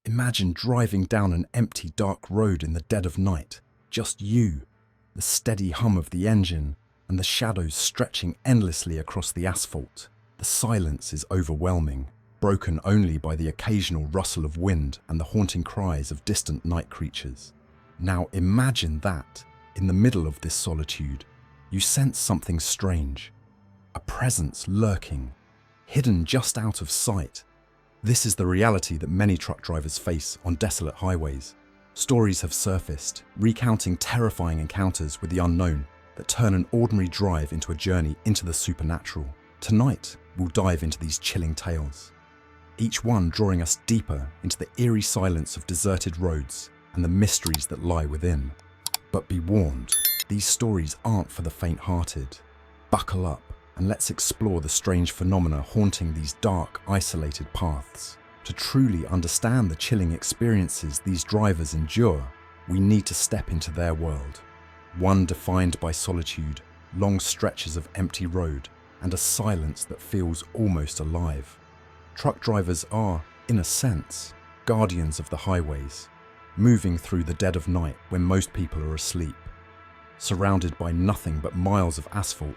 Imagine driving down an empty, dark road in the dead of night. Just you, the steady hum of the engine, and the shadows stretching endlessly across the asphalt. The silence is overwhelming, broken only by the occasional rustle of wind and the haunting cries of distant night creatures. Now imagine that, in the middle of this solitude, you sense something strange. A presence lurking, hidden just out of sight. This is the reality that many truck drivers face on desolate highways. Stories have surfaced, recounting terrifying encounters with the unknown that turn an ordinary drive into a journey into the supernatural. Tonight, we'll dive into these chilling tales, each one drawing us deeper into the eerie silence of deserted roads and the mysteries that lie within. But be warned, these stories aren't for the faint-hearted. Buckle up and let's explore the strange phenomena haunting these dark, isolated paths. To truly understand the chilling experiences these drivers endure, we need to step into their world. One defined by solitude, long stretches of empty road, and a silence that feels almost alive. Truck drivers are, in a sense, guardians of the highways, moving through the dead of night when most people are asleep, surrounded by nothing but miles of asphalt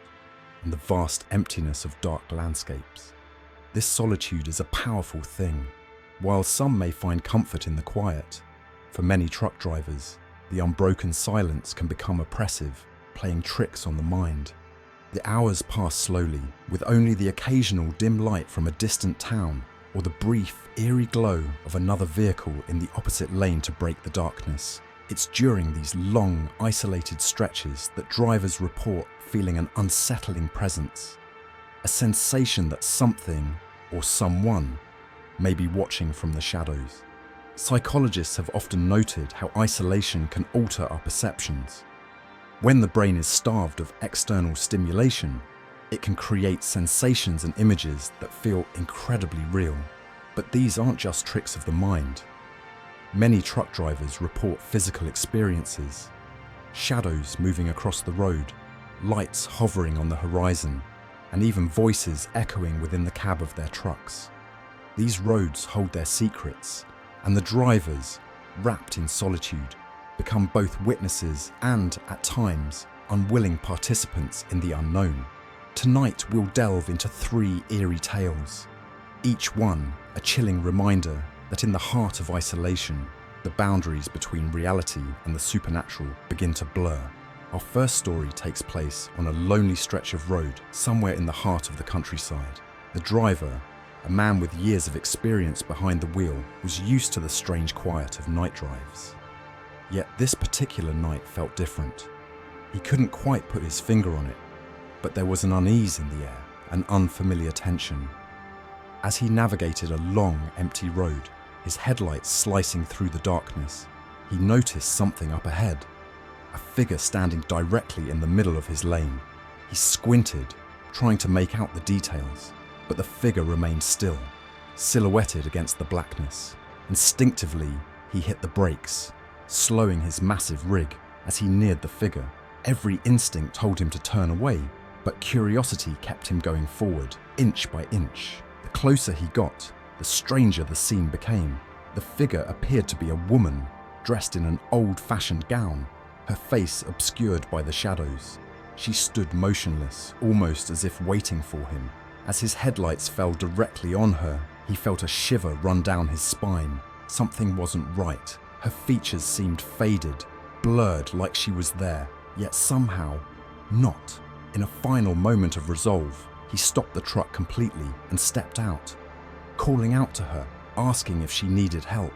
and the vast emptiness of dark landscapes. This solitude is a powerful thing. While some may find comfort in the quiet, for many truck drivers, the unbroken silence can become oppressive, playing tricks on the mind. The hours pass slowly, with only the occasional dim light from a distant town or the brief, eerie glow of another vehicle in the opposite lane to break the darkness. It's during these long, isolated stretches that drivers report feeling an unsettling presence, a sensation that something or someone may be watching from the shadows. Psychologists have often noted how isolation can alter our perceptions. When the brain is starved of external stimulation, it can create sensations and images that feel incredibly real. But these aren't just tricks of the mind. Many truck drivers report physical experiences, shadows moving across the road, lights hovering on the horizon, and even voices echoing within the cab of their trucks. These roads hold their secrets, and the drivers, wrapped in solitude, become both witnesses and, at times, unwilling participants in the unknown. Tonight we'll delve into 3 eerie tales, each one a chilling reminder that in the heart of isolation, the boundaries between reality and the supernatural begin to blur. Our first story takes place on a lonely stretch of road somewhere in the heart of the countryside. The driver, a man with years of experience behind the wheel, was used to the strange quiet of night drives. Yet this particular night felt different. He couldn't quite put his finger on it, but there was an unease in the air, an unfamiliar tension. As he navigated a long, empty road, his headlights slicing through the darkness, he noticed something up ahead, a figure standing directly in the middle of his lane. He squinted, trying to make out the details, but the figure remained still, silhouetted against the blackness. Instinctively, he hit the brakes, slowing his massive rig as he neared the figure. Every instinct told him to turn away, but curiosity kept him going forward, inch by inch. The closer he got, the stranger the scene became. The figure appeared to be a woman, dressed in an old-fashioned gown, her face obscured by the shadows. She stood motionless, almost as if waiting for him. As his headlights fell directly on her, he felt a shiver run down his spine. Something wasn't right. Her features seemed faded, blurred like she was there, yet somehow not. In a final moment of resolve, he stopped the truck completely and stepped out, calling out to her, asking if she needed help.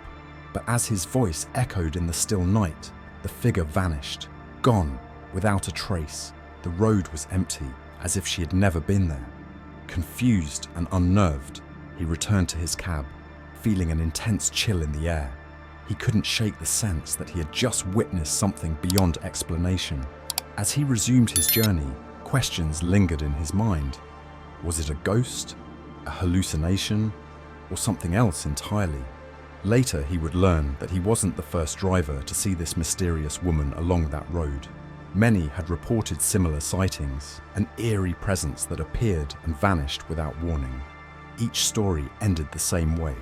But as his voice echoed in the still night, the figure vanished, gone, without a trace. The road was empty, as if she had never been there. Confused and unnerved, he returned to his cab, feeling an intense chill in the air. He couldn't shake the sense that he had just witnessed something beyond explanation. As he resumed his journey, questions lingered in his mind. Was it a ghost, a hallucination, or something else entirely? Later, he would learn that he wasn't the first driver to see this mysterious woman along that road. Many had reported similar sightings, an eerie presence that appeared and vanished without warning. Each story ended the same way,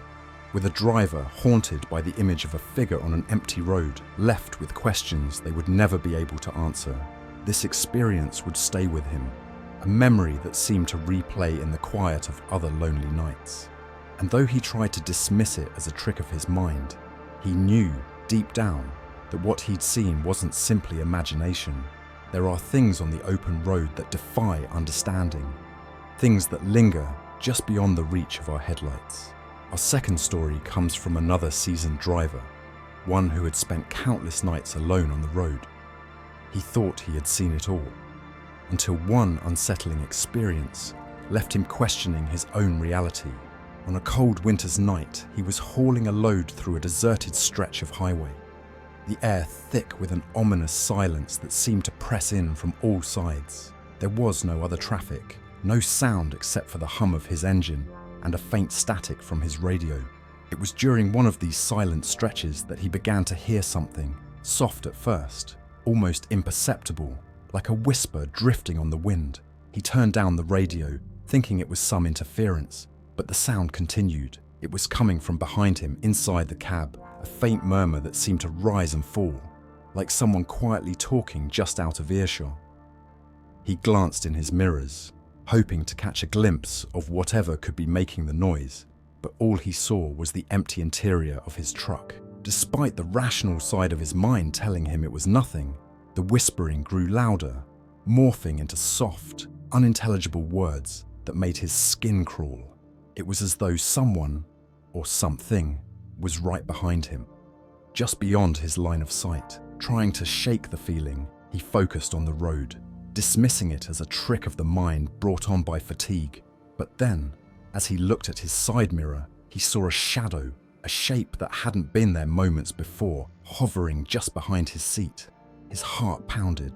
with a driver haunted by the image of a figure on an empty road, left with questions they would never be able to answer. This experience would stay with him, a memory that seemed to replay in the quiet of other lonely nights. And though he tried to dismiss it as a trick of his mind, he knew, deep down, that what he'd seen wasn't simply imagination. There are things on the open road that defy understanding, things that linger just beyond the reach of our headlights. Our second story comes from another seasoned driver, one who had spent countless nights alone on the road. He thought he had seen it all, until one unsettling experience left him questioning his own reality. On a cold winter's night, he was hauling a load through a deserted stretch of highway, the air thick with an ominous silence that seemed to press in from all sides. There was no other traffic, no sound except for the hum of his engine and a faint static from his radio. It was during one of these silent stretches that he began to hear something, soft at first, almost imperceptible, like a whisper drifting on the wind. He turned down the radio, thinking it was some interference, but the sound continued. It was coming from behind him, inside the cab, a faint murmur that seemed to rise and fall, like someone quietly talking just out of earshot. He glanced in his mirrors, hoping to catch a glimpse of whatever could be making the noise, but all he saw was the empty interior of his truck. Despite the rational side of his mind telling him it was nothing, the whispering grew louder, morphing into soft, unintelligible words that made his skin crawl. It was as though someone, or something, was right behind him, just beyond his line of sight. Trying to shake the feeling, he focused on the road, dismissing it as a trick of the mind brought on by fatigue. But then, as he looked at his side mirror, he saw a shadow, a shape that hadn't been there moments before, hovering just behind his seat. His heart pounded,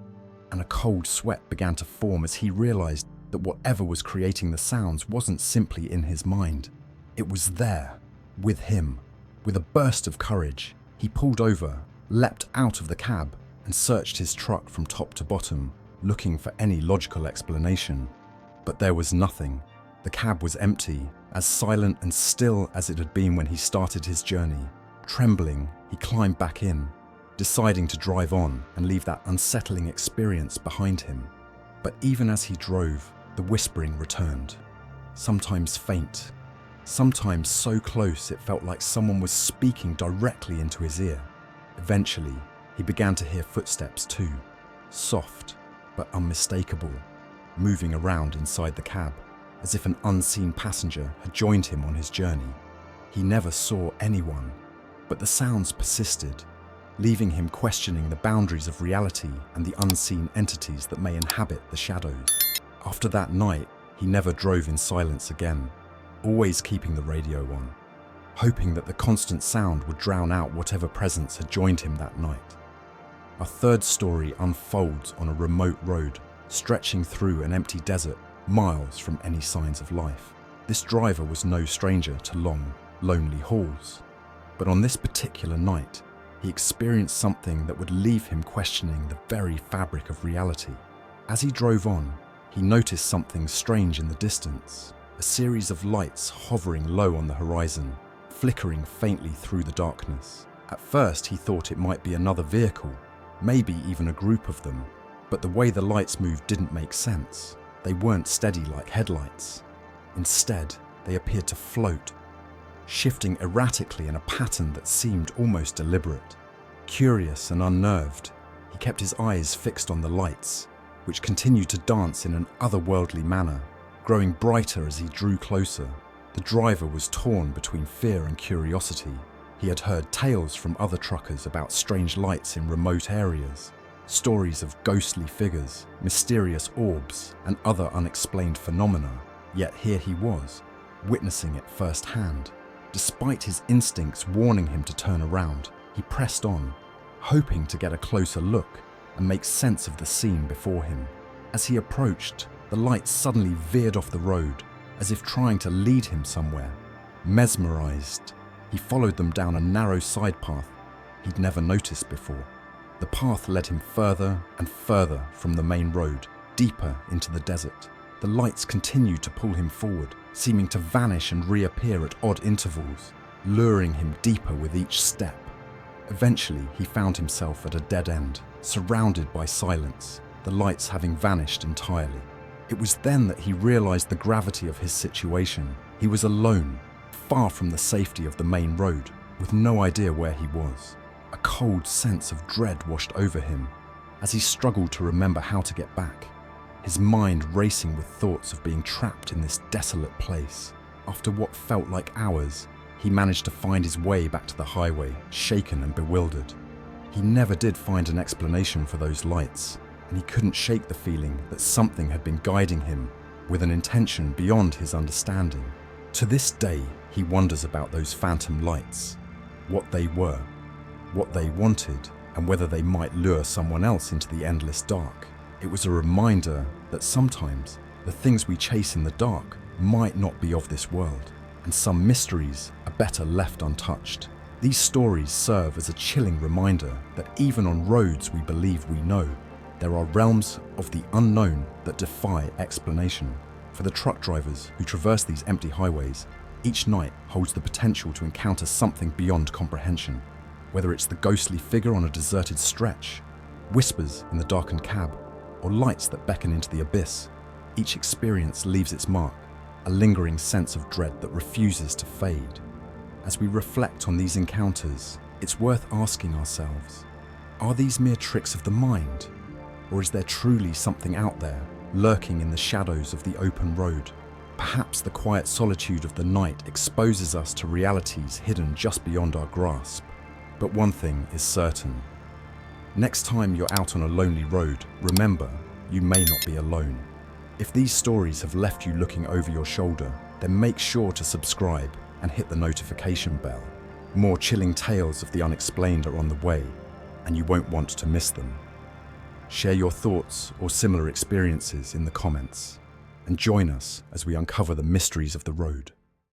and a cold sweat began to form as he realized that whatever was creating the sounds wasn't simply in his mind. It was there, with him. With a burst of courage, he pulled over, leapt out of the cab, and searched his truck from top to bottom, looking for any logical explanation. But there was nothing. The cab was empty, as silent and still as it had been when he started his journey. Trembling, he climbed back in, deciding to drive on and leave that unsettling experience behind him. But even as he drove, the whispering returned, sometimes faint, sometimes so close it felt like someone was speaking directly into his ear. Eventually, he began to hear footsteps too, soft but unmistakable, moving around inside the cab, as if an unseen passenger had joined him on his journey. He never saw anyone, but the sounds persisted, leaving him questioning the boundaries of reality and the unseen entities that may inhabit the shadows. After that night, he never drove in silence again, always keeping the radio on, hoping that the constant sound would drown out whatever presence had joined him that night. Our third story unfolds on a remote road, stretching through an empty desert, miles from any signs of life. This driver was no stranger to long, lonely hauls, but on this particular night, he experienced something that would leave him questioning the very fabric of reality. As he drove on, he noticed something strange in the distance, a series of lights hovering low on the horizon, flickering faintly through the darkness. At first, he thought it might be another vehicle, maybe even a group of them, but the way the lights moved didn't make sense. They weren't steady like headlights. Instead, they appeared to float, shifting erratically in a pattern that seemed almost deliberate. Curious and unnerved, he kept his eyes fixed on the lights, which continued to dance in an otherworldly manner, growing brighter as he drew closer. The driver was torn between fear and curiosity. He had heard tales from other truckers about strange lights in remote areas, stories of ghostly figures, mysterious orbs, and other unexplained phenomena. Yet here he was, witnessing it firsthand. Despite his instincts warning him to turn around, he pressed on, hoping to get a closer look and make sense of the scene before him. As he approached, the lights suddenly veered off the road, as if trying to lead him somewhere. Mesmerized, he followed them down a narrow side path he'd never noticed before. The path led him further and further from the main road, deeper into the desert. The lights continued to pull him forward, seeming to vanish and reappear at odd intervals. luring him deeper with each step. Eventually, he found himself at a dead end, surrounded by silence, the lights having vanished entirely. It was then that he realized the gravity of his situation. He was alone, far from the safety of the main road, with no idea where he was. A cold sense of dread washed over him as he struggled to remember how to get back, his mind racing with thoughts of being trapped in this desolate place. After what felt like hours, he managed to find his way back to the highway, shaken and bewildered. He never did find an explanation for those lights, and he couldn't shake the feeling that something had been guiding him with an intention beyond his understanding. To this day, he wonders about those phantom lights, what they were, what they wanted, and whether they might lure someone else into the endless dark. It was a reminder that sometimes the things we chase in the dark might not be of this world, and some mysteries are better left untouched. These stories serve as a chilling reminder that even on roads we believe we know, there are realms of the unknown that defy explanation. For the truck drivers who traverse these empty highways, each night holds the potential to encounter something beyond comprehension. Whether it's the ghostly figure on a deserted stretch, whispers in the darkened cab, or lights that beckon into the abyss, each experience leaves its mark, a lingering sense of dread that refuses to fade. As we reflect on these encounters, it's worth asking ourselves, are these mere tricks of the mind? Or is there truly something out there, lurking in the shadows of the open road? Perhaps the quiet solitude of the night exposes us to realities hidden just beyond our grasp. But one thing is certain. Next time you're out on a lonely road, remember, you may not be alone. If these stories have left you looking over your shoulder, then make sure to subscribe and hit the notification bell. More chilling tales of the unexplained are on the way, and you won't want to miss them. Share your thoughts or similar experiences in the comments, and join us as we uncover the mysteries of the road.